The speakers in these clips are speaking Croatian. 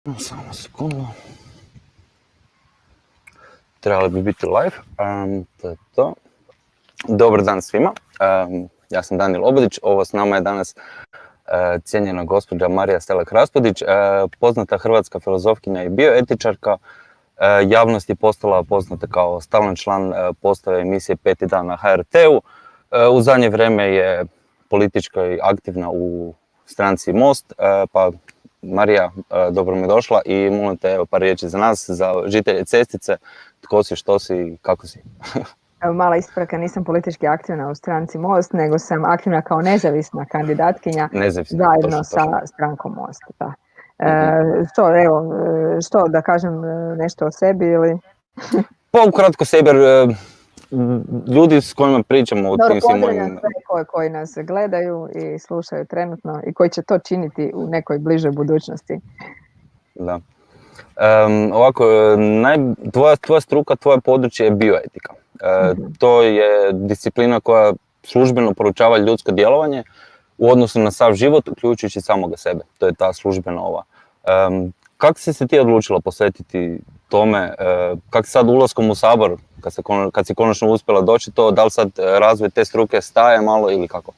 Samo sekundu. Trebali bi biti live. To je to. Dobar dan svima. Ja sam Danijel Obadić. Ovo s nama je danas cijenjena gospođa Marija Selak Raspudić, poznata hrvatska filozofkinja i bioetičarka. Javnost je postala poznata kao stalan član postave emisije Peti dan na HRT-u. U zadnje vrijeme je politički aktivna u stranci Most, pa Marija, dobro mi došla i molim te par riječi za nas, za žitelje Cestice. Tko si, što si, kako si? Evo, mala ispravka, nisam politički aktivna u stranci Most, nego sam aktivna kao nezavisna kandidatkinja zajedno sa strankom Most. Da. Što da kažem nešto o sebi ili... Pa ukratko sebi, ljudi s kojima pričamo u tim svim mojim... Pozdravljam sve koji nas gledaju i slušaju trenutno i koji će to činiti u nekoj bližoj budućnosti. Da. Ovako, tvoja struka, tvoje područje je bioetika. To je disciplina koja službeno poručava ljudsko djelovanje u odnosu na sav život, uključujući samoga sebe. To je ta službena ova. Kako si se ti odlučila posvetiti tome? Kako sad ulaskom u Sabor, kad si konačno uspjela doći to, da li sad razvoj te struke staje malo ili kako?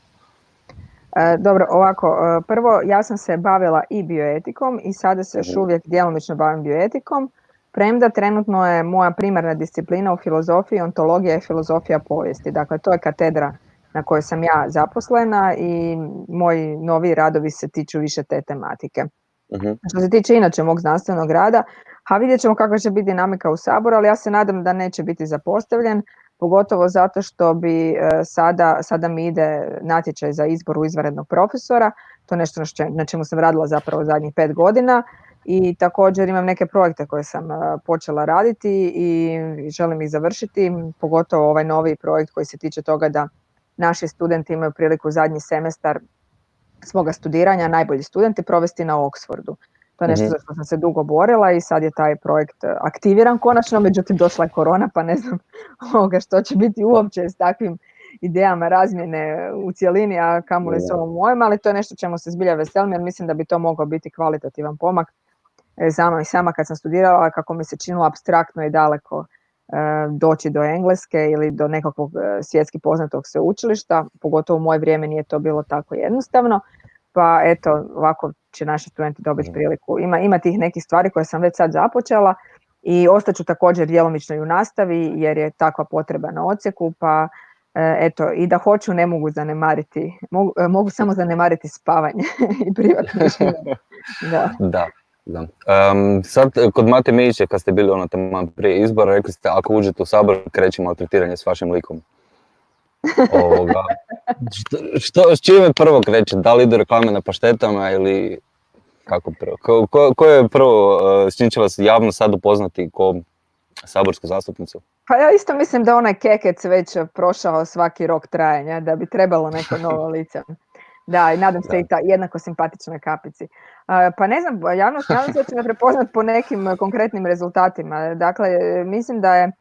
Dobro, ovako, prvo ja sam se bavila i bioetikom i sada se još uvijek djelomično bavim bioetikom, premda trenutno je moja primarna disciplina u filozofiji, ontologija i filozofija povijesti. Dakle, to je katedra na kojoj sam ja zaposlena i moji novi radovi se tiču više te tematike. Što se tiče inače mog znanstvenog rada, vidjet ćemo kakva će biti dinamika u Saboru, ali ja se nadam da neće biti zapostavljen, pogotovo zato što bi sada mi ide natječaj za izbor u izvanrednog profesora, to je nešto na čemu sam radila zapravo zadnjih 5 godina i također imam neke projekte koje sam počela raditi i želim ih završiti, pogotovo ovaj novi projekt koji se tiče toga da naši studenti imaju priliku zadnji semestar svoga studiranja, najbolji studenti, provesti na Oxfordu. To je nešto za što sam se dugo borila i sad je taj projekt aktiviran konačno, međutim došla je korona pa ne znam što će biti uopće s takvim idejama razmjene u cjelini, a kamoli s ovom mojom, ali to je nešto čemu se zbilja veselim jer mislim da bi to mogao biti kvalitativan pomak. Sama kad sam studirala, kako mi se činilo apstraktno i daleko doći do engleske ili do nekakvog svjetski poznatog sveučilišta, pogotovo u moje vrijeme nije to bilo tako jednostavno, pa eto, ovako će naši studenti dobiti priliku. Ima tih nekih stvari koje sam već sad započela i ostaću također djelomično i u nastavi jer je takva potreba na odsjeku, pa eto, i da hoću ne mogu zanemariti, mogu samo zanemariti spavanje i privatno življenje. Da. Sad kod Mate Mijića kad ste bili tamo prije izbora rekli ste ako uđete u Sabor kreće maltretiranje s vašim likom. S čime prvo kreće? Da li idu reklame na paštetama ili kako prvo? Ko je prvo s čim će vas javno sad upoznati ko saborsku zastupnicu? Pa ja isto mislim da onaj Kekec već prošao svaki rok trajanja, da bi trebalo neko novo lice. Da, i nadam se i ta jednako simpatičnoj kapici. Pa ne znam, javnost će me prepoznat po nekim konkretnim rezultatima. Dakle, mislim da je,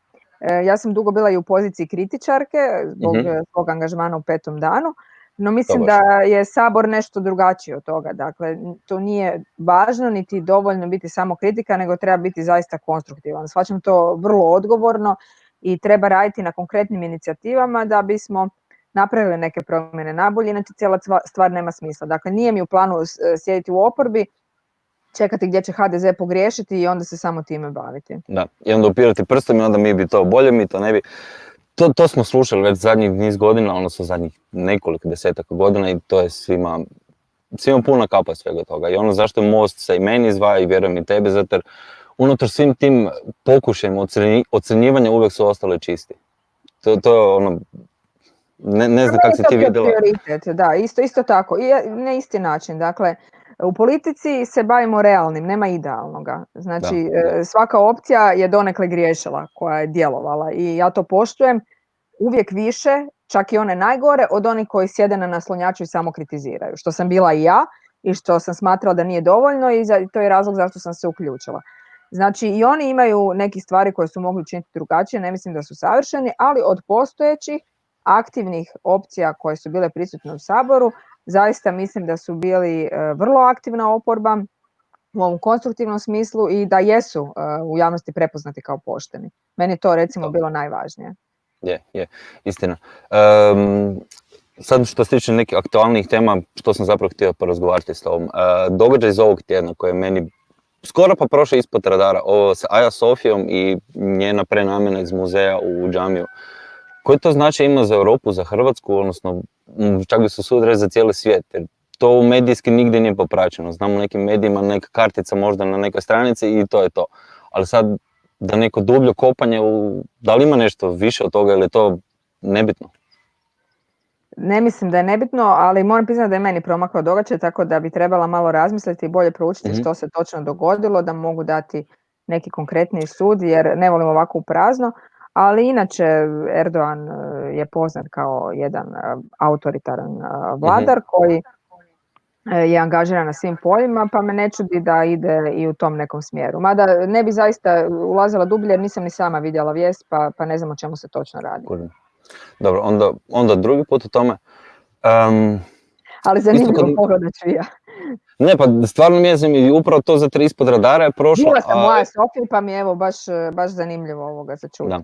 ja sam dugo bila i u poziciji kritičarke zbog svog angažmana u Petom danu, no mislim da je Sabor nešto drugačije od toga. Dakle, to nije važno niti dovoljno biti samo kritika, nego treba biti zaista konstruktivan. Shvaćam to vrlo odgovorno i treba raditi na konkretnim inicijativama da bismo napravili neke promjene nabolje, inače cijela stvar nema smisla. Dakle, nije mi u planu sjediti u oporbi, čekati gdje će HDZ pogriješiti i onda se samo time baviti. Da, i onda upirati prstom i onda mi bi to bolje, mi to ne bi. To smo slušali već zadnjih niz godina, odnosno zadnjih nekoliko desetaka godina i to je svima puna kapa svega toga. I zašto Most se i meni izdvaja i vjerujem i tebe, zato jer unutar svim tim pokušajima ocjenjivanja uvijek su ostali čisti. To je ne znam kako si ti vidjela. Prioritet, da, isto tako, i na isti način. Dakle, u politici se bavimo realnim, nema idealnoga. Znači, svaka opcija je donekle griješila koja je djelovala i ja to poštujem uvijek više, čak i one najgore, od onih koji sjede na naslonjaču i samo kritiziraju. Što sam bila i ja i što sam smatrala da nije dovoljno i to je razlog zašto sam se uključila. Znači, i oni imaju neke stvari koje su mogli učiniti drugačije, ne mislim da su savršeni, ali od postojećih aktivnih opcija koje su bile prisutne u Saboru, zaista mislim da su bili vrlo aktivna oporba u ovom konstruktivnom smislu i da jesu u javnosti prepoznati kao pošteni. Meni je to recimo bilo najvažnije. Je, istina. Sad što se tiče nekih aktualnih tema, što sam zapravo htio porazgovarati s tobom. Događaj iz ovog tjedna koji je meni skoro pa prošao ispod radara, ovo sa Aja Sofijom i njena prenamjena iz muzeja u džamiju. Koji to značaj ima za Europu, za Hrvatsku, odnosno čak bi se usudio za cijeli svijet? Jer to medijski nigdje nije popraćeno. Znam u nekim medijima neka kartica možda na nekoj stranici i to je to. Ali sad da neko dublje kopanje, da li ima nešto više od toga ili je to nebitno? Ne mislim da je nebitno, ali moram priznati da je meni promakao događaj, tako da bi trebala malo razmisliti i bolje proučiti što se točno dogodilo, da mogu dati neki konkretniji sud, jer ne volim ovako u prazno. Ali inače Erdogan je poznat kao jedan autoritaran vladar koji je angažiran na svim poljima, pa me ne čudi da ide i u tom nekom smjeru. Mada ne bi zaista ulazila dublje jer nisam ni sama vidjela vijest, pa ne znam o čemu se točno radi. Dobro, onda drugi put o tome. Ali zanimljivo pogledat ću ja. Ne, pa stvarno mi je zanimljivo, upravo to za 3 ispod radara je prošlo. Bila sam moja Sofija, pa mi je evo baš zanimljivo ovoga za čuti.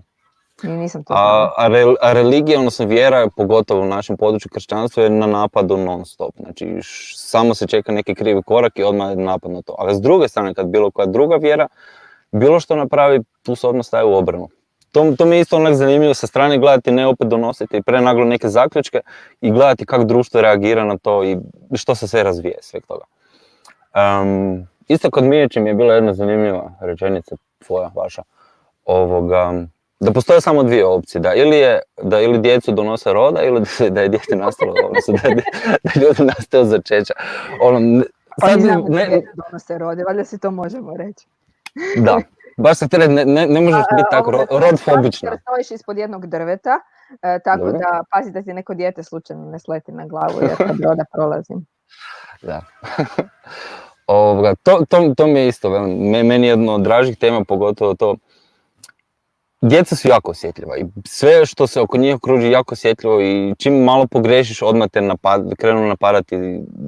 I nisam to znala. A religija, odnosno vjera, pogotovo u našem području kršćanstva, je na napadu non stop. Znači, samo se čeka neki krivi korak i odmah je napad na to. Ali s druge strane, kad bilo koja druga vjera, bilo što napravi, tu se odmah staje u obranu. To mi je isto onak zanimljivo sa strane gledati, ne opet donositi prenaglo neke zaključke i gledati kako društvo reagira na to i što se sve razvije, sve toga. Isto kod Mijeći mi je bila jedna zanimljiva rečenica tvoja, vaša, da postoje samo 2 opcije, da ili djecu donose roda ili da je dijete nastalo, odnosno da ljudi nastaju začeća. Pa mi znamo da djeca donose rode, valjda si to možemo reći. Da. Baš se ne možeš biti tako rodfobična. Stojiš ispod jednog drveta, tako Dobre. Da pazi da ti neko dijete slučajno ne sleti na glavu jer kad roda prolazim. Da. To mi je isto, meni je jedno od dražih tema, pogotovo to. Djeca su jako osjetljiva i sve što se oko njih okruži jako osjetljivo i čim malo pogrešiš odmah te krenu napadati,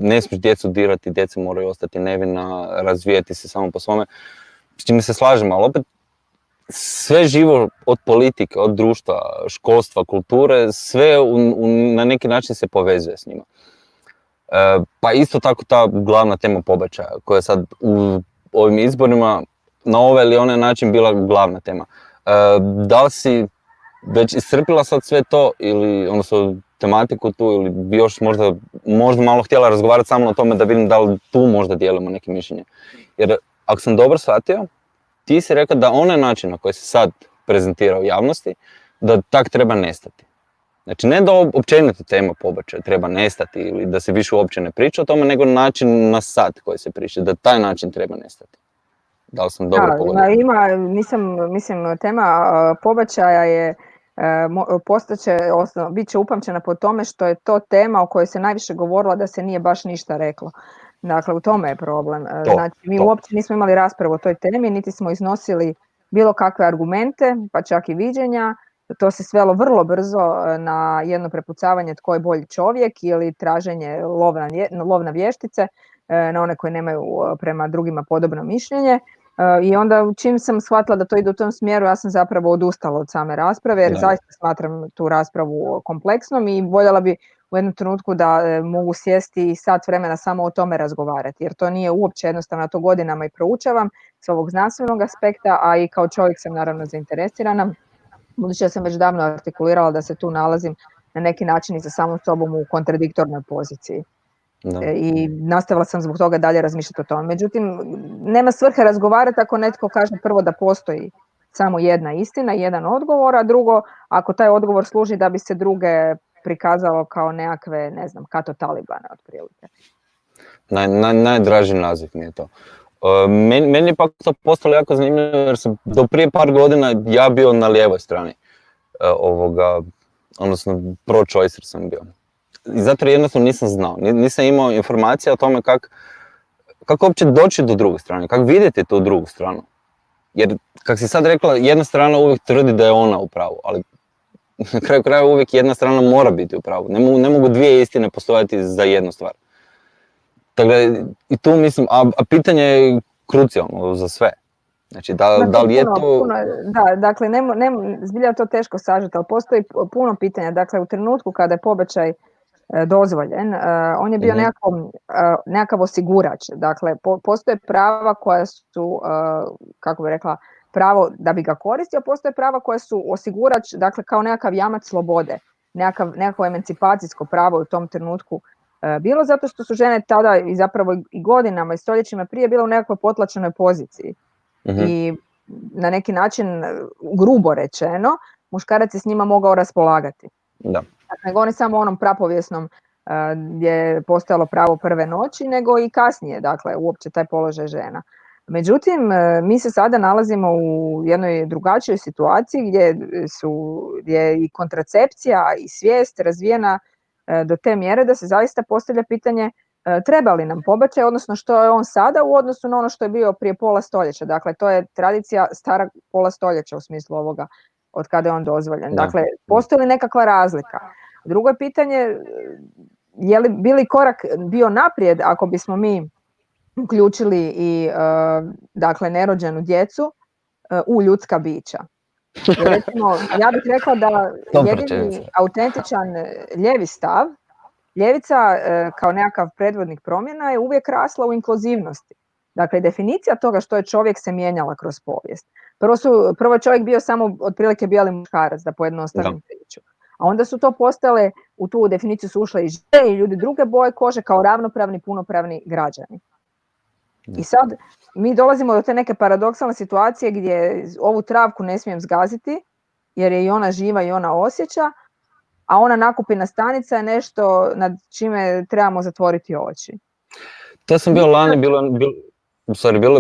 ne smiješ djecu dirati, djeca moraju ostati nevina, razvijati se samo po svome. S čime se slažemo, ali opet sve živo od politike, od društva, školstva, kulture, sve na neki način se povezuje s njima. Pa isto tako ta glavna tema pobačaja, koja je sad u ovim izborima na ovaj ili onaj način bila glavna tema. Da li si već iscrpila sad sve to, ili odnosno tematiku tu, ili bi još možda malo htjela razgovarati samo o tome da vidim da li tu možda dijelimo neke mišljenje. Jer ako sam dobro shvatio, ti si rekao da onaj način na koji se sad prezentira u javnosti, da tak treba nestati. Znači ne da općenito tema pobačaja treba nestati ili da se više uopće ne priča o tome, nego način na sad koji se priča, da taj način treba nestati. Da li sam dobro pogodio? Tema pobačaja je bit će upamćena po tome što je to tema o kojoj se najviše govorilo da se nije baš ništa reklo. Dakle, u tome je problem. Znači, mi uopće nismo imali raspravu o toj temi, niti smo iznosili bilo kakve argumente, pa čak i viđenja. To se svelo vrlo brzo na jedno prepucavanje tko je bolji čovjek ili traženje lovna vještice na one koje nemaju prema drugima podobno mišljenje. I onda čim sam shvatila da to ide u tom smjeru, ja sam zapravo odustala od same rasprave jer zaista smatram tu raspravu kompleksnom i voljela bi u jednom trenutku da mogu sjesti i sat vremena samo o tome razgovarati, jer to nije uopće jednostavno, to godinama i proučavam s ovog znanstvenog aspekta, a i kao čovjek sam naravno zainteresirana, budući da sam već davno artikulirala da se tu nalazim na neki način i sa samom sobom u kontradiktornoj poziciji. I nastavila sam zbog toga dalje razmišljati o tome. Međutim, nema svrhe razgovarati ako netko kaže prvo da postoji samo jedna istina, jedan odgovor, a drugo, ako taj odgovor služi da bi se druge prikazalo kao nekakve, ne znam, kato talibane otprilike. Najdraži naziv mi je to. Meni je pak to postalo jako zanimljivo jer sam do prije par godina ja bio na lijevoj strani odnosno pro-choicer sam bio. I zato jednostavno nisam znao, nisam imao informacija o tome kako uopće doći do druge strane, kako vidjeti tu drugu stranu. Jer, kako si sad rekla, jedna strana uvijek tvrdi da je ona u pravu, ali na kraju kraja uvijek jedna strana mora biti u pravu. Ne mogu 2 istine postojati za jednu stvar. Dakle, i tu mislim, a pitanje je krucijalno za sve. Znači, da li je to... Da, dakle, zbilja je to teško sažeti, ali postoji puno pitanja. Dakle, u trenutku kada je pobačaj dozvoljen, on je bio nekakav osigurač. Dakle, postoje prava koja su, kako bi rekla, pravo da bi ga koristio, postoje prava koja su osigurač, dakle, kao nekakav jamac slobode, nekakvo emancipacijsko pravo u tom trenutku bilo, zato što su žene tada i zapravo i godinama i stoljećima prije bile u nekakvoj potlačenoj poziciji. I na neki način, grubo rečeno, muškarac je s njima mogao raspolagati. Da. Ne govorim samo o onom prapovijesnom gdje je postojalo pravo prve noći, nego i kasnije, dakle, uopće taj položaj žena. Međutim, mi se sada nalazimo u jednoj drugačijoj situaciji gdje je i kontracepcija i svijest razvijena do te mjere da se zaista postavlja pitanje treba li nam pobačaj, odnosno što je on sada u odnosu na ono što je bio prije pola stoljeća. Dakle, to je tradicija stara pola stoljeća u smislu ovoga od kada je on dozvoljen. Da. Dakle, postoji li nekakva razlika? Drugo je pitanje, je li bili korak bio naprijed ako bismo mi uključili i dakle, nerođenu djecu u ljudska bića. Jer recimo, ja bih rekla da jedini autentičan lijevi stav, ljevica kao nekakav predvodnik promjena je uvijek rasla u inkluzivnosti. Dakle, definicija toga što je čovjek se mijenjala kroz povijest. Prvo je čovjek bio samo otprilike bijeli muškarac, da pojednostavim priču. A onda su to postale, u tu definiciju su ušle i žene i ljudi druge boje kože kao ravnopravni, punopravni građani. I sad mi dolazimo do te neke paradoksalne situacije gdje ovu travku ne smijem zgaziti, jer je i ona živa i ona osjeća, a ona nakupina stanica je nešto nad čime trebamo zatvoriti oči. To sam bio lani,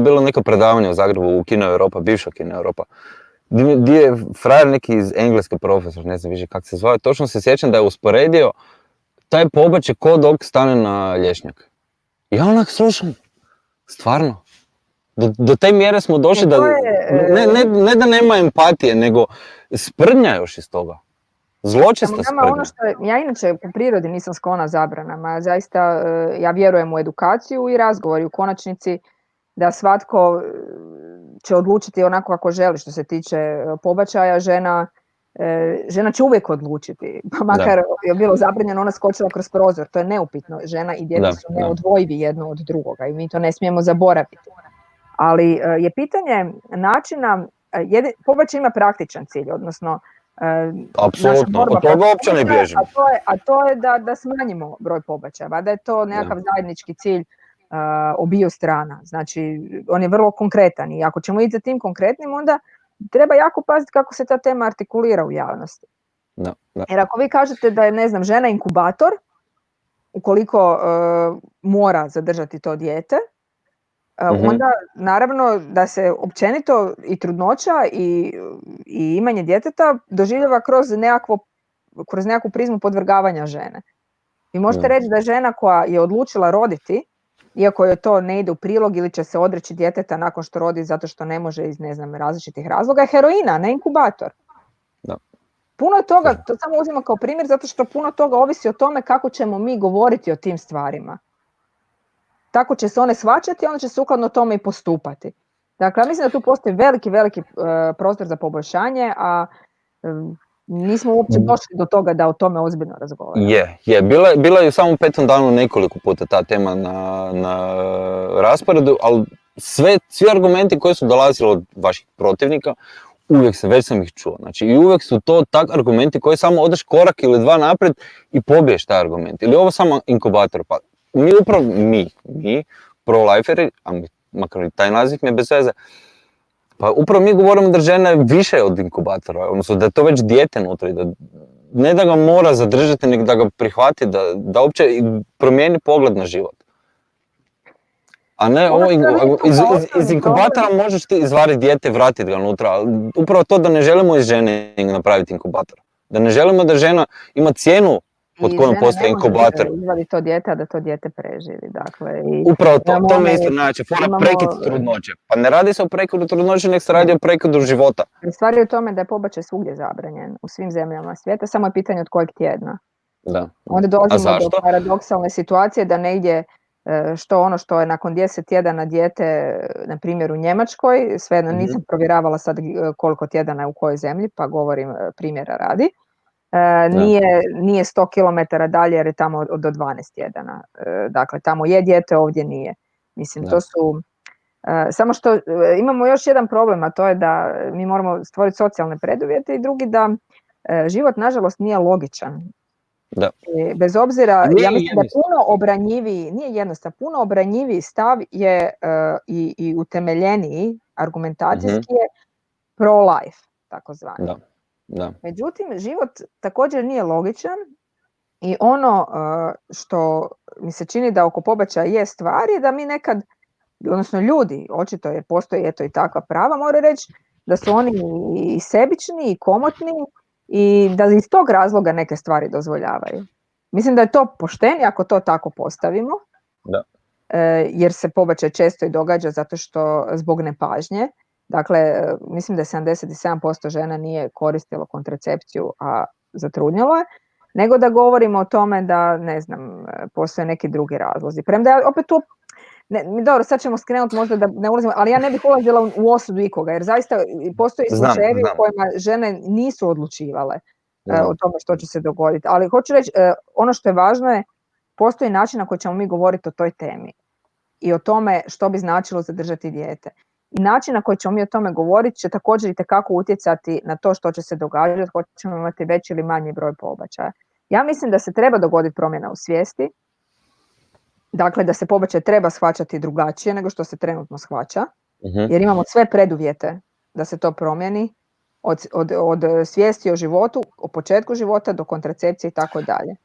bilo neko predavanje u Zagrebu u Kino Europa, bivša Kino Europa, gdje je frajer neki iz engleske profesor, ne znam više kako se zove, točno se sjećam da je usporedio taj pobačaj ko dok stane na lješnjak. Ja onak slušam, stvarno, do te mjere smo došli da, ne da nema empatije, nego sprdnja još iz toga. Zločesta sprdnja. Ono što je, ja inače po prirodi nisam sklona zabranama, zaista ja vjerujem u edukaciju i razgovor i u konačnici da svatko će odlučiti onako kako želi što se tiče pobačaja, žena će uvijek odlučiti, pa makar je bilo zabranjeno, ona skočila kroz prozor, to je neupitno, žena i dijete su neodvojivi jedno od drugoga i mi to ne smijemo zaboraviti. Ali je pitanje načina, pobačaj ima praktičan cilj, odnosno apsolutno, od toga uopće ne bježimo. A to je da smanjimo broj pobačaja, da je to nekakav zajednički cilj obiju strana. Znači, on je vrlo konkretan i ako ćemo ići za tim konkretnim, onda treba jako paziti kako se ta tema artikulira u javnosti. Da. Jer ako vi kažete da je, ne znam, žena inkubator, ukoliko mora zadržati to dijete, onda naravno da se općenito i trudnoća i imanje djeteta doživljava kroz nekakvu prizmu podvrgavanja žene. Vi možete reći da je žena koja je odlučila roditi, iako joj to ne ide u prilog ili će se odreći djeteta nakon što rodi zato što ne može iz, ne znam, različitih razloga, je heroina, ne inkubator. Da. Puno je toga, to samo uzimam kao primjer, zato što puno toga ovisi o tome kako ćemo mi govoriti o tim stvarima. Tako će se one shvaćati, onda će sukladno tome i postupati. Dakle, ja mislim da tu postoji veliki prostor za poboljšanje, a nismo uopće došli do toga da o tome ozbiljno razgovaramo. Bila je u samom 5. danu nekoliko puta ta tema na rasporedu, ali svi argumenti koji su dolazili od vaših protivnika, već sam ih čuo. Znači, i uvijek su to tak argumenti koji samo odeš korak ili dva naprijed i pobiješ taj argument. Ili ovo samo inkubator, pa mi pro-liferi, a makar i taj naziv mi je bez veze, pa upravo mi govorimo da žena je više od inkubatora, odnosno da je to već dijete unutra, ne da ga mora zadržati, nego da ga prihvati, da uopće promijeni pogled na život. A ne, iz inkubatora možeš ti izvariti dijete, vratiti ga unutra, ali upravo to da ne želimo iz žene napraviti inkubator. Da ne želimo da žena ima cijenu pod kojom postoji inkubator. I žena ne može to dijete, a da to dijete preživi. Dakle, upravo to me isto znači, fora prekid trudnoće. Pa ne radi se o prekidu trudnoće, nek se radi o prekidu života. Stvar je u tome da je pobačaj svugdje zabranjen, u svim zemljama svijeta, samo je pitanje od kojeg tjedna. Da. Onda dolazimo do paradoksalne situacije da negdje što ono što je nakon 10 tjedana dijete, na primjer u Njemačkoj, svejedno nisam provjeravala sad koliko tjedana je u kojoj zemlji, pa govorim primjera radi, nije 100 km dalje jer je tamo do 12 tjedana. Dakle, tamo je dijete, ovdje nije. Mislim, to su... Samo što imamo još jedan problem, a to je da mi moramo stvoriti socijalne preduvjete i drugi da život, nažalost, nije logičan. Da. Bez obzira, ja mislim da jednostavno. puno obranjiviji, nije jednostavno, puno obranjiviji stav je i utemeljeniji, argumentacijski je pro-life, takozvani. Da. Međutim, život također nije logičan i ono što mi se čini da oko pobačaja je stvar je da mi nekad, odnosno ljudi, očito je, postoji eto i takva prava, moraju reći da su oni i sebični i komotni i da iz tog razloga neke stvari dozvoljavaju. Mislim da je to pošteno ako to tako postavimo, jer se pobačaj često i događa zato što zbog nepažnje. Dakle, mislim da 77% žena nije koristilo kontracepciju, a zatrudnjelo je, nego da govorimo o tome da, ne znam, postoje neki drugi razlozi. Premda ja opet tu, dobro, sad ćemo skrenuti možda da ne ulazimo, ali ja ne bih ulazila u osudu ikoga, jer zaista postoji slučajevi u kojima žene nisu odlučivale o tome što će se dogoditi. Ali hoću reći, ono što je važno je, postoji način na koji ćemo mi govoriti o toj temi i o tome što bi značilo zadržati dijete. I način na koji ćemo mi o tome govoriti će također itekako utjecati na to što će se događati, hoćemo imati veći ili manji broj pobačaja. Ja mislim da se treba dogoditi promjena u svijesti, dakle da se pobačaj treba shvaćati drugačije nego što se trenutno shvaća, jer imamo sve preduvjete da se to promijeni, od svijesti o životu, o početku života do kontracepcije i tako dalje.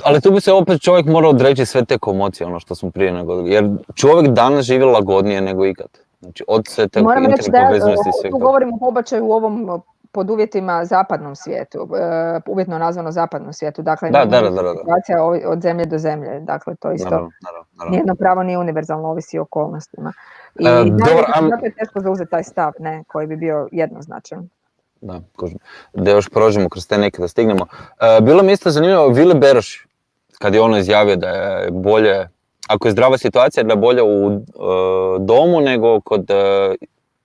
Ali tu bi se opet čovjek morao odreći sve te komocije, ono što smo prije nagodili, jer čovjek danas živi lagodnije nego ikad. Znači, od sve te interpovezanosti sve. Tu govorimo o pobačaju u ovom pod uvjetima zapadnom svijetu, uvjetno nazvano zapadnom svijetu, dakle situacija od zemlje do zemlje, dakle to isto naravno. Nijedno pravo nije univerzalno, ovisi o okolnostima. I zato je teško zauzeti taj stav, ne, koji bi bio jednoznačan. Da još prođemo kroz te neke da stignemo. Bilo mi isto zanimljivo Vili Beroš, kad je ono izjavio da je bolje, ako je zdrava situacija, da je bolje u domu nego kod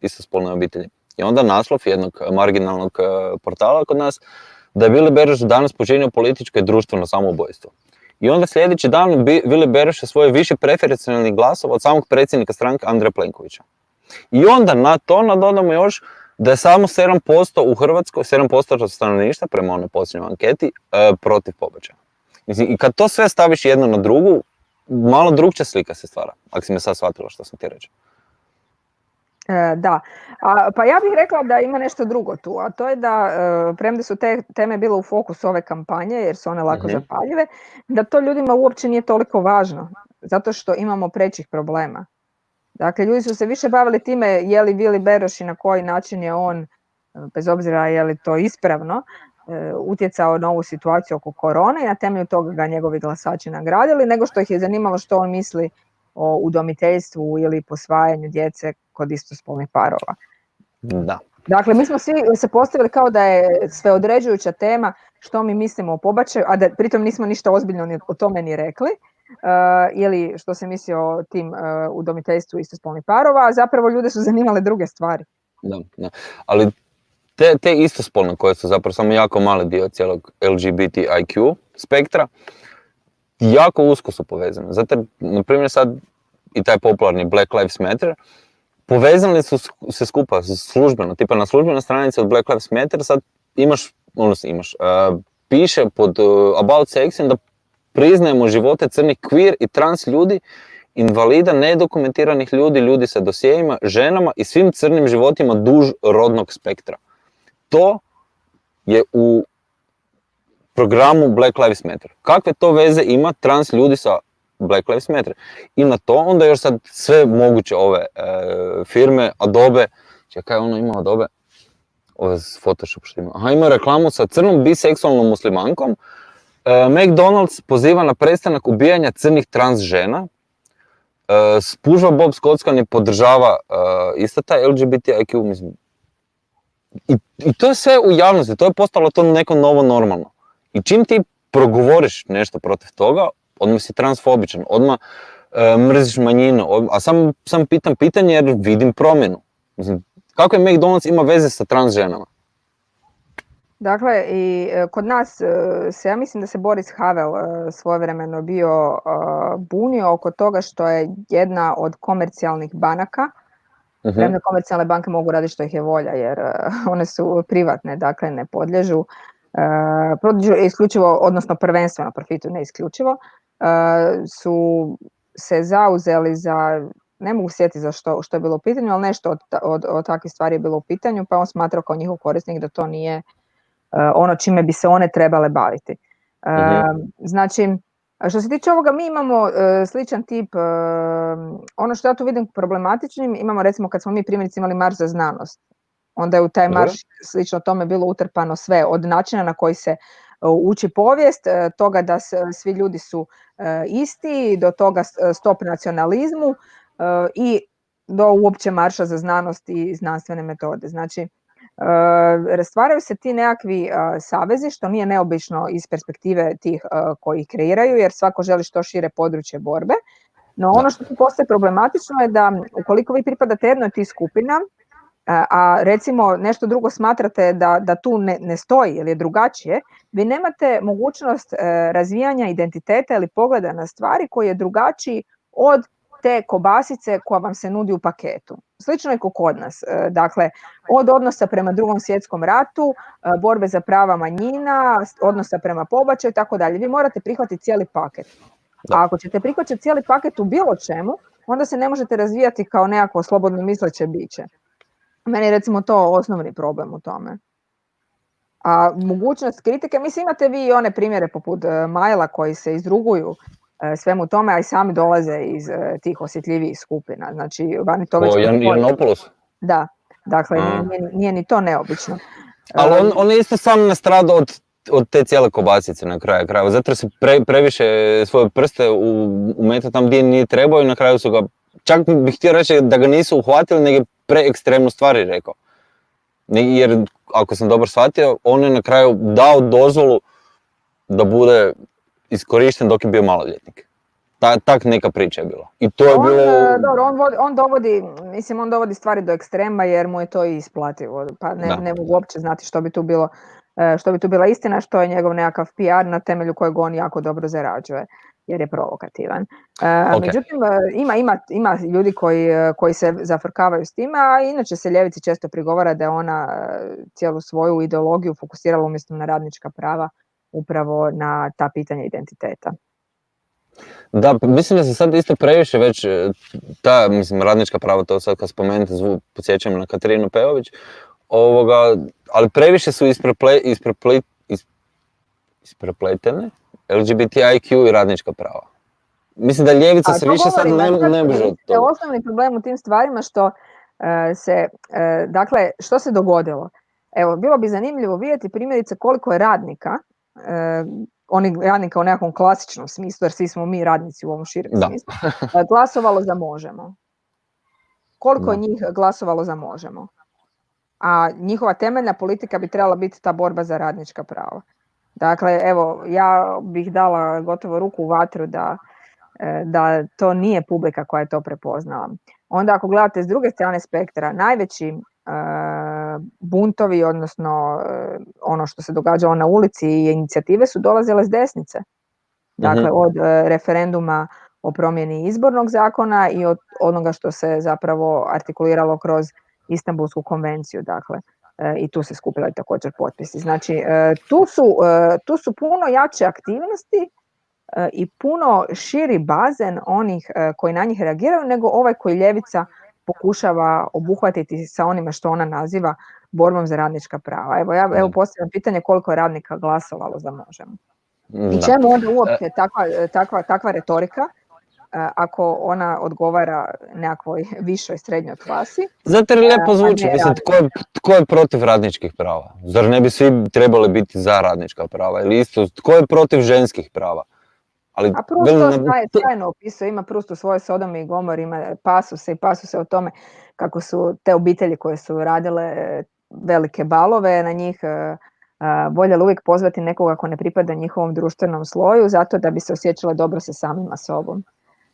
istospolne obitelji. I onda naslov jednog marginalnog portala kod nas, da je Vili Beroš danas počinio političko i društveno samoubojstvo. I onda sljedeći dan Vili Beroš je svoje više preferencijalnih glasova od samog predsjednika stranke Andreja Plenkovića. I onda na to nadodamo još da je samo 7% u Hrvatskoj, 7% stanovništva, prema onoj posljednjoj anketi, protiv pobačaja. Mislim, i kad to sve staviš jedno na drugu, malo drugčija slika se stvara, ako si me sad shvatila što sam ti reći. Da, pa ja bih rekla da ima nešto drugo tu, a to je da, premda su te teme bile u fokusu ove kampanje, jer su one lako zapaljive, da to ljudima uopće nije toliko važno, zato što imamo prećih problema. Dakle, ljudi su se više bavili time je li Vili Beroš i na koji način je on, bez obzira je li to ispravno, utjecao na ovu situaciju oko korone i na temelju toga ga njegovi glasači nagradili, nego što ih je zanimalo što on misli o udomiteljstvu ili posvajanju djece kod istospolnih parova. Da. Dakle, mi smo svi se postavili kao da je sveodređujuća tema što mi mislimo o pobačaju, a da pritom nismo ništa ozbiljno o tome ni rekli, ili što se misli o tim udomiteljstvu istospolnih parova, a zapravo ljude su zanimale druge stvari. Da. Ali te istospolne koje su zapravo samo jako mali dio cijelog LGBTIQ spektra, jako usko su povezane. Zato, na primjer, sad i taj popularni Black Lives Matter, povezali su se skupa službeno, tipa na službenoj stranici od Black Lives Matter sad piše pod About Sexing da priznajemo živote crnih queer i trans ljudi, invalida, nedokumentiranih ljudi, ljudi sa dosjejima, ženama i svim crnim životima duž rodnog spektra. To je u programu Black Lives Matter. Kakve to veze ima trans ljudi sa Black Lives Matter? I na to onda još sad sve moguće ove firme, Adobe, čekaj, ono ima Adobe, ovo Photoshop što ima, ima reklamu sa crnom biseksualnom muslimankom, McDonald's poziva na prestanak ubijanja crnih trans žena, spužva Bob Skockan i podržava isto taj LGBTIQ, mislim. I to je sve u javnosti, to je postalo to neko novo normalno. I čim ti progovoriš nešto protiv toga, odmah si transfobičan, odmah mrziš manjinu, a sam pitam pitanje jer vidim promjenu. Mislim, kako je McDonald's ima veze sa trans ženama? Dakle, i kod nas ja mislim da se Boris Havel svojevremeno bio bunio oko toga što je jedna od komercijalnih banaka, premda komercijalne banke mogu raditi što ih je volja jer one su privatne, dakle ne podliježu isključivo, odnosno prvenstveno profitu, ne isključivo, su se zauzeli za, ne mogu sjetiti za što je bilo u pitanju, ali nešto od takvih stvari je bilo u pitanju, pa on smatrao kao njihov korisnik da to nije ono čime bi se one trebale baviti. Znači, što se tiče ovoga, mi imamo sličan tip, ono što ja tu vidim problematičnim, imamo recimo kad smo mi primjerice imali marš za znanost, onda je u taj marš slično tome bilo utrpano sve, od načina na koji se uči povijest, toga da svi ljudi su isti, do toga stop nacionalizmu i do uopće marša za znanost i znanstvene metode. Znači, stvaraju se ti nekakvi savezi, što nije neobično iz perspektive tih koji ih kreiraju, jer svako želi što šire područje borbe. No ono što tu postaje problematično je da ukoliko vi pripadate jednoj od tih skupina, a recimo nešto drugo smatrate da tu ne stoji ili je drugačije, vi nemate mogućnost razvijanja identiteta ili pogleda na stvari koji je drugačiji od te kobasice koja vam se nudi u paketu. Slično je kao kod nas. Dakle, od odnosa prema Drugom svjetskom ratu, borbe za prava manjina, odnosa prema pobačaju i tako dalje. Vi morate prihvatiti cijeli paket. A ako ćete prihvaćati cijeli paket u bilo čemu, onda se ne možete razvijati kao nekako slobodno misleće biće. Meni je recimo to osnovni problem u tome. A mogućnost kritike, mislim imate vi i one primjere poput Majla koji se izruguju svemu tome, a i sami dolaze iz tih osjetljivijih skupina. Znači, vani to već... Janopoulos? Da, dakle, nije ni to neobično. Ali on je isto sam nastradao od te cijele kobasice na kraju krajeva, zato se previše svoje prste umetao tam gdje nije trebao i na kraju su ga, čak bih htio reći da ga nisu uhvatili, nego je preekstremnu stvari rekao. Jer, ako sam dobro shvatio, on je na kraju dao dozvolu da bude iskorišten dok je bio maloljetnik. Tak neka priča je bila. I to je bilo... Dobro, on dovodi stvari do ekstrema jer mu je to i isplativo. Pa ne mogu uopće znati što bi tu bila istina, što je njegov nekakav PR na temelju kojeg on jako dobro zarađuje, jer je provokativan. Međutim, ima ljudi koji se zafrkavaju s time, a inače se ljevici često prigovara da je ona cijelu svoju ideologiju fokusirala umjesto na radnička prava, upravo na ta pitanja identiteta. Da, mislim da se sad isto previše već ta, radnička prava, to sad kad spomenete, podsjećam na Katarinu Peović, ali previše su isprepletene LGBTIQ i radnička prava. Mislim da ljevica se više sad ne može od toga. Osnovni problem u tim stvarima što dakle, što se dogodilo? Evo, bilo bi zanimljivo vidjeti primjerice koliko je radnika, onih radnika u nekakvom klasičnom smislu, jer svi smo mi radnici u ovom širem smislu, glasovalo za Možemo. Koliko je njih glasovalo za Možemo? A njihova temeljna politika bi trebala biti ta borba za radnička prava. Dakle, evo, ja bih dala gotovo ruku u vatru da to nije publika koja je to prepoznala. Onda ako gledate s druge strane spektra, najveći buntovi, odnosno ono što se događalo na ulici i inicijative su dolazile s desnice. Dakle, od referenduma o promjeni izbornog zakona i od onoga što se zapravo artikuliralo kroz Istanbulsku konvenciju, dakle, i tu se skupljaju također potpisi. Znači, tu su puno jače aktivnosti i puno širi bazen onih koji na njih reagiraju nego ovaj koji ljevica pokušava obuhvatiti sa onime što ona naziva borbom za radnička prava. Evo postavljam pitanje koliko je radnika glasovalo za Možemo. I čemu onda uopće takva retorika ako ona odgovara nekakvoj višoj srednjoj klasi? Zato jer lijepo zvuči, mislim, tko je protiv radničkih prava? Zar ne bi svi trebali biti za radnička prava? Ili isto, tko je protiv ženskih prava? A Proust to sjajno opisuje, ima Proust u svojoj Sodomi i Gomori, ima pasuse o tome kako su te obitelji koje su radile velike balove na njih voljeli uvijek pozvati nekoga ko ne pripada njihovom društvenom sloju, zato da bi se osjećale dobro sa samima sobom.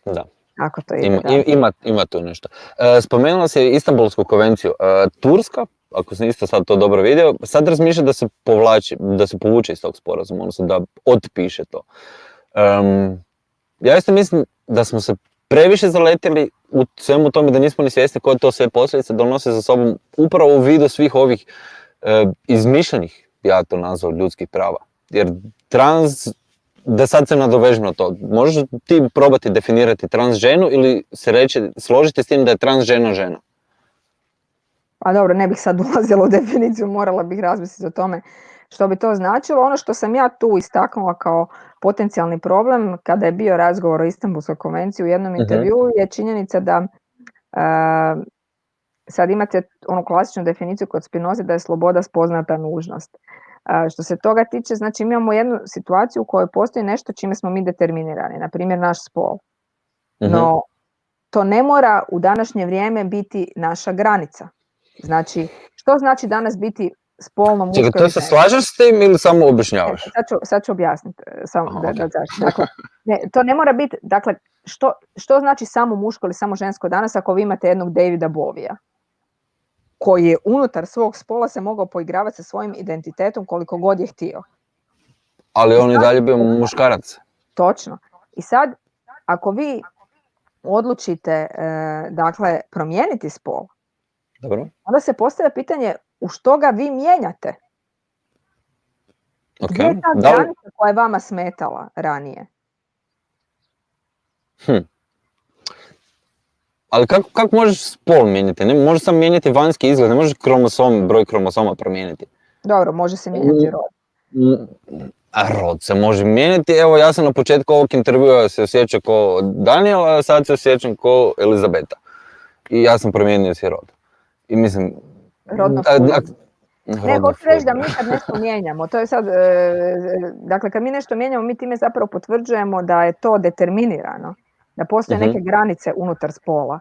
Da. Ako to ide, da. Ima tu nešto. Spomenula si Istanbulsku konvenciju. Turska, ako sam isto sad to dobro vidio, sad razmišlja da se povuče iz tog sporazuma, odnosno da otpiše to. Ja isto mislim da smo se previše zaletili u svemu tome, da nismo ni svjesni koje to sve posljedice donose za sobom, upravo u vidu svih ovih izmišljenih, ja to nazvao, ljudskih prava. Jer da sad se nadovežemo na to, možeš ti probati definirati trans ženu ili se složiti s tim da je trans žena žena? Pa dobro, ne bih sad ulazila u definiciju, morala bih razmisliti o tome što bi to značilo. Ono što sam ja tu istaknula kao potencijalni problem kada je bio razgovor o Istanbulskoj konvenciji u jednom intervjuu je činjenica da sad imate onu klasičnu definiciju kod Spinoze da je sloboda spoznata nužnost. Što se toga tiče, znači imamo jednu situaciju u kojoj postoji nešto čime smo mi determinirani, na primjer naš spol. No, to ne mora u današnje vrijeme biti naša granica. Znači, što znači danas biti spolno muško? Čekaj, to se slažeš s tim ili samo objašnjavaš? Sad ću objasniti. Dakle, to ne mora biti, dakle, što znači samo muško ili samo žensko danas ako vi imate jednog Davida Bovija, koji je unutar svog spola se mogao poigravati sa svojim identitetom koliko god je htio. Ali on je dalje bio muškarac. Točno. I sad, ako vi odlučite, dakle, promijeniti spol, dobro, onda se postavlja pitanje u što ga vi mijenjate. Gdje je ta granica koja je vama smetala ranije? Ali kako možeš spol mijenjati? Ne možeš samo mijenjati vanjski izgled, ne možeš broj kromosoma promijeniti. Dobro, može se mijenjati rod. A rod se može mijenjati. Evo, ja sam na početku ovog intervjua se osjećao kao Daniel, a sad se osjećam kao Elizabeta. I ja sam promijenio si rod. I mislim... Rodno ne, hoću reći da mi kad nešto mijenjamo, to je sad, dakle kad mi nešto mijenjamo, mi time zapravo potvrđujemo da je to determinirano, da postoje neke granice unutar spola.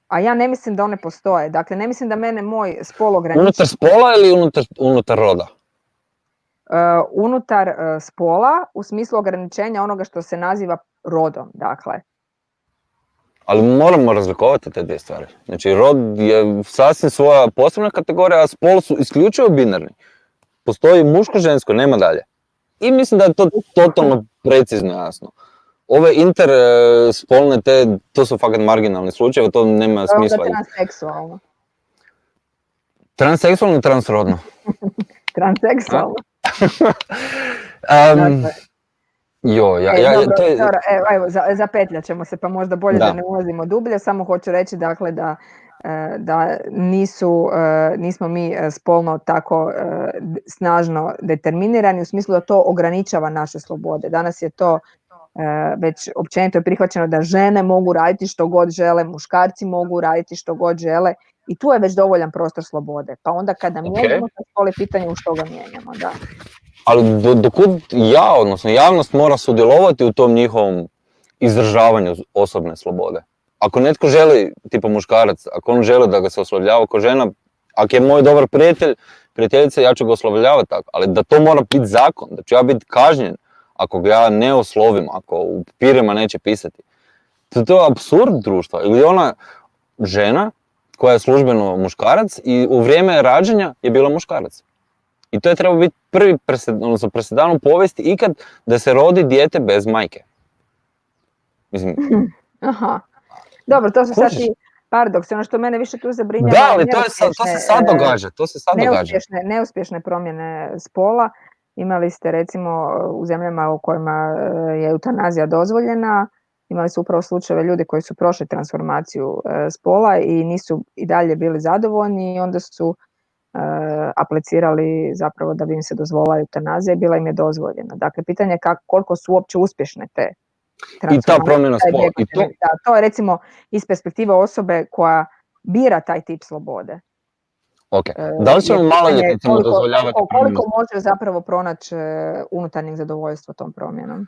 A ja ne mislim da one postoje, dakle ne mislim da mene moj spol ograničava. Unutar spola ili unutar roda? Unutar spola, u smislu ograničenja onoga što se naziva rodom, dakle. Ali moramo razlikovati te dvije stvari. Znači, rod je sasvim svoja posebna kategorija, a spol su isključivo binarni. Postoji muško-žensko, nema dalje. I mislim da je to totalno precizno jasno. Ove interspolne, to su fakat marginalni slučajevi, to nema smisla. Onda transseksualno. Transseksualno ili transrodno? Transseksualno. Evo, zapetljat ćemo se, pa možda bolje da ne ulazimo dublje, samo hoću reći dakle da nismo mi spolno tako snažno determinirani u smislu da to ograničava naše slobode. Danas je to već općenito je prihvaćeno da žene mogu raditi što god žele, muškarci mogu raditi što god žele i tu je već dovoljan prostor slobode. Pa onda kada mijenjamo spol je pitanje u što ga mijenjamo, da. Ali dokud odnosno javnost mora sudjelovati u tom njihovom izražavanju osobne slobode. Ako netko želi, tipa muškarac, ako on želi da ga se oslovljava kao žena, ako je moj dobar prijateljica, ja ću ga oslovljavati tako, ali da to mora biti zakon, da ću ja biti kažnjen ako ga ja ne oslovim, ako u papirima neće pisati. To je apsurd društva. Ili ona žena koja je službeno muškarac i u vrijeme rađanja je bila muškarac. I to je trebalo biti prvi presedan u povijesti ikad da se rodi dijete bez majke. Mislim... Aha. Dobro, to su sad i paradoks. Ono što mene više tu zabrinjava... Da, ali to se sad događa. Neuspješne promjene spola. Imali ste recimo u zemljama u kojima je eutanazija dozvoljena, imali su upravo slučajeve ljudi koji su prošli transformaciju spola i nisu i dalje bili zadovoljni i onda su aplicirali zapravo da bi im se dozvolila eutanazija i bila im je dozvoljena. Dakle, pitanje je koliko su uopće uspješne te transformacije. I ta promjena spola. To je recimo iz perspektive osobe koja bira taj tip slobode. Ok, da li ćemo maloljetnicima dozvoljavati koliko može zapravo pronaći unutarnjeg zadovoljstva tom promjenom?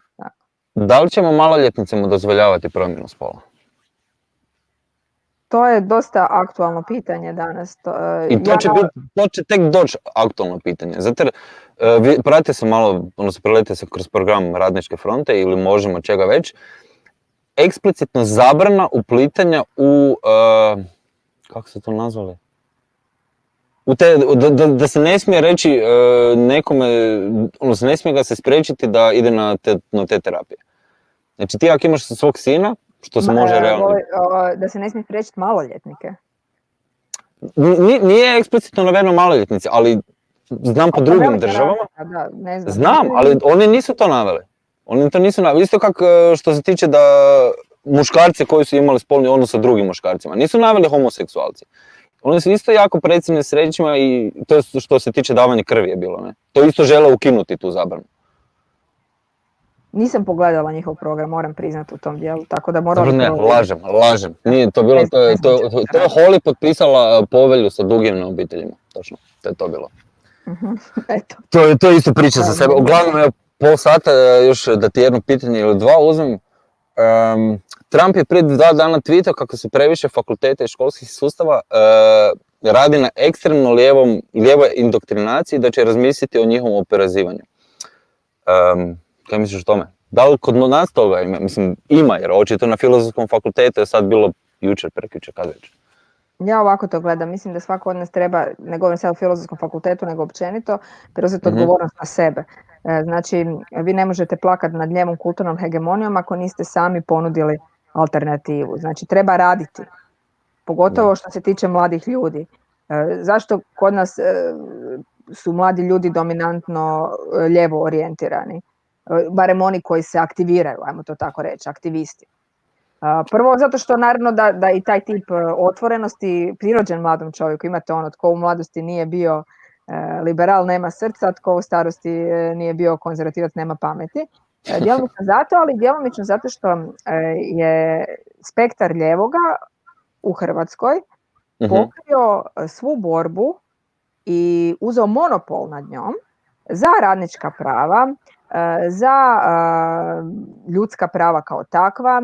Da li ćemo maloljetnicima dozvoljavati promjenu spola? To je dosta aktualno pitanje danas. I to će tek doći aktualno pitanje. Zato jer pratite se malo, preletite se kroz program Radničke fronte ili Možemo čega već. eksplicitno zabrana uplitanja u, kako se to nazvali? Da se ne smije reći nekome, odnosno ne smije ga se spriječiti da ide na te terapije. Znači ti ako imaš svog sina, što se može realno... Da se ne smije spriječiti maloljetnike? Nije eksplicitno navedeno maloljetnici, ali znam po drugim državama. Da, ne znam. Znam, ali oni nisu to naveli. Oni to nisu naveli. Isto kako što se tiče da muškarci koji su imali spolni odnos sa drugim muškarcima, nisu naveli homoseksualci. Oni su isto jako precizni s riječima i to je što se tiče davanja krvi je bilo, ne? To isto žele ukinuti tu zabranu. Nisam pogledala njihov program, moram priznati u tom dijelu, tako da moram... Dobro, ne, lažem. Nije to bilo, to je Holly potpisala povelju sa dugim na obiteljima, točno, to je to bilo. Eto. To je isto priča za sebe. Uglavnom, evo, pol sata još da ti jedno pitanje ili dva uzmem. Trump je prije 2 dana tweetao kako se previše fakulteta i školskih sustava radi na ekstremno lijevoj indoktrinaciji da će razmisliti o njihovom oporezivanju. Kaj misliš o tome? Da li kod nas toga ima? Mislim, ima, jer očito na filozofskom fakultetu je sad bilo jučer, prekjučer, kad već. Ja ovako to gledam, mislim da svako od nas treba, ne govorim sad o filozofskom fakultetu, nego općenito, preuzeti odgovornost na sebe. Znači, vi ne možete plakati nad lijevom kulturnom hegemonijom ako niste sami ponudili alternativu. Znači, treba raditi, pogotovo što se tiče mladih ljudi. Zašto kod nas su mladi ljudi dominantno lijevo orijentirani? Barem oni koji se aktiviraju, ajmo to tako reći, aktivisti. Prvo, zato što naravno da i taj tip otvorenosti prirođen mladom čovjeku. Imate ono, tko u mladosti nije bio liberal, nema srca, tko u starosti nije bio konzervativac, nema pameti. Djelomično zato, ali djelomično zato što je spektar ljevoga u Hrvatskoj pokrio svu borbu i uzeo monopol nad njom za radnička prava, za ljudska prava kao takva,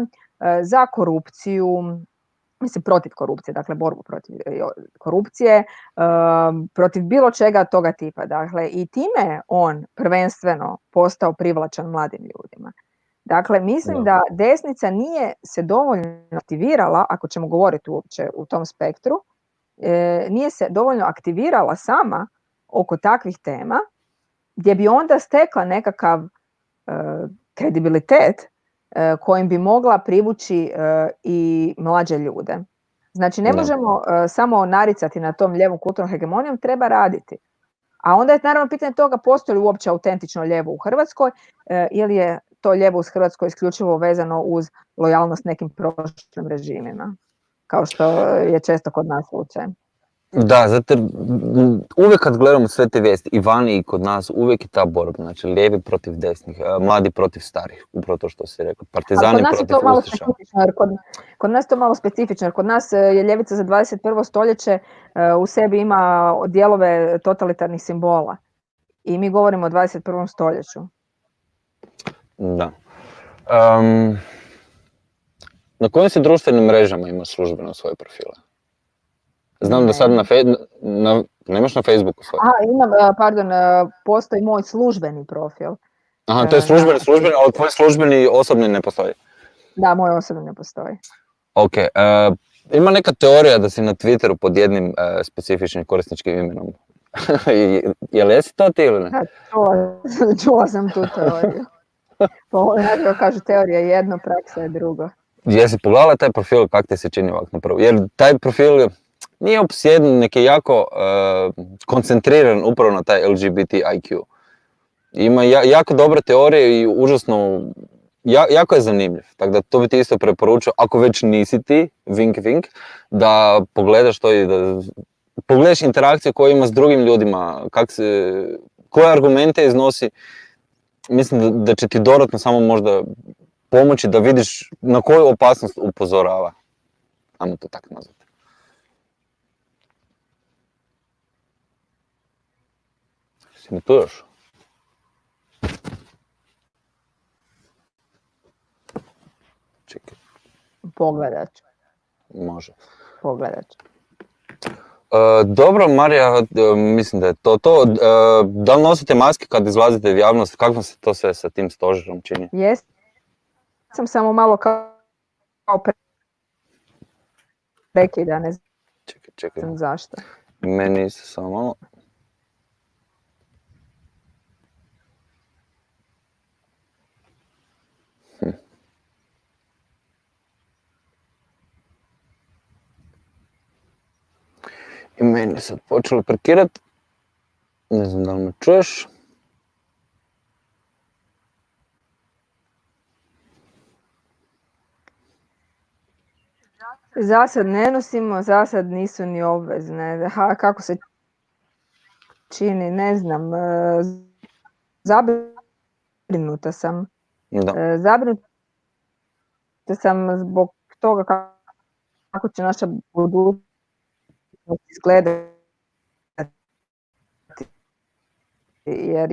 za korupciju, mislim protiv korupcije, dakle borbu protiv korupcije, protiv bilo čega toga tipa. Dakle, i time on prvenstveno postao privlačan mladim ljudima. Dakle, mislim da desnica nije se dovoljno aktivirala, ako ćemo govoriti uopće u tom spektru, nije se dovoljno aktivirala sama oko takvih tema, gdje bi onda stekla nekakav kredibilitet kojim bi mogla privući i mlađe ljude. Znači, ne možemo samo naricati na tom lijevom kulturnom hegemonijom, treba raditi. A onda je naravno pitanje toga postoji li uopće autentično lijevo u Hrvatskoj ili je to lijevo u Hrvatskoj isključivo vezano uz lojalnost nekim prošlim režimima, kao što je često kod nas slučaj. Da, zato uvijek kad gledamo sve te vijesti, i vani i kod nas, uvijek je ta borba, znači lijevi protiv desnih, mladi protiv starih, upravo to što si rekao, partizani protiv ustaša. Kod nas je to malo specifično, jer kod nas je ljevica za 21. stoljeće u sebi ima dijelove totalitarnih simbola i mi govorimo o 21. stoljeću. Da. Na kojim se društvenim mrežama ima službeno svoje profile? Znam da sad nemaš na Facebooku svoj. Imam, postoji moj službeni profil. Aha, to je službeni, ali tvoj službeni osobni ne postoji? Da, moj osobni ne postoji. Ok, ima neka teorija da si na Twitteru pod jednim specifičnim korisničkim imenom. Je li jesi to ti ili ne? Da, čula sam tu teoriju. Nekako kažu teorija je jedno, praksa je drugo. Jesi pogledala taj profil, kako ti se čini ovako na prvu? Jer taj profil nije opsjedan, nek je jako koncentriran upravo na taj LGBTIQ. Ima jako dobre teorije i užasno, jako je zanimljiv. Tako da to bi ti isto preporučio, ako već nisi ti, vink vink, da pogledaš to i da pogledaš interakciju koju ima s drugim ljudima, koje argumente iznosi. Mislim da će ti dodatno samo možda pomoći da vidiš na koju opasnost upozorava. Ajmo to tako nazvati. Si mi tu još? Čekaj. Pogledat ću. Može. Pogledat ću. Dobro, Marija, mislim da je to. Da li nosite maske kad izlazite u javnost? Kako se to sve sa tim stožerom čini? Sam samo malo prekida, ne Čekaj. znam zašto. Meni se samo malo. I meni je sad počelo prekirat. Ne znam da li me čuješ. Za sad ne nosimo, za sad nisu ni obvezne. Kako se čini, ne znam. Zabrinuta sam. Da. Zabrinuta sam zbog toga kako će naša budućnost izgledati. Jer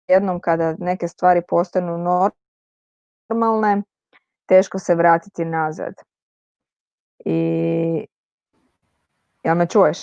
jednom kada neke stvari postanu normalne, teško se vratiti nazad. I jel me čuješ?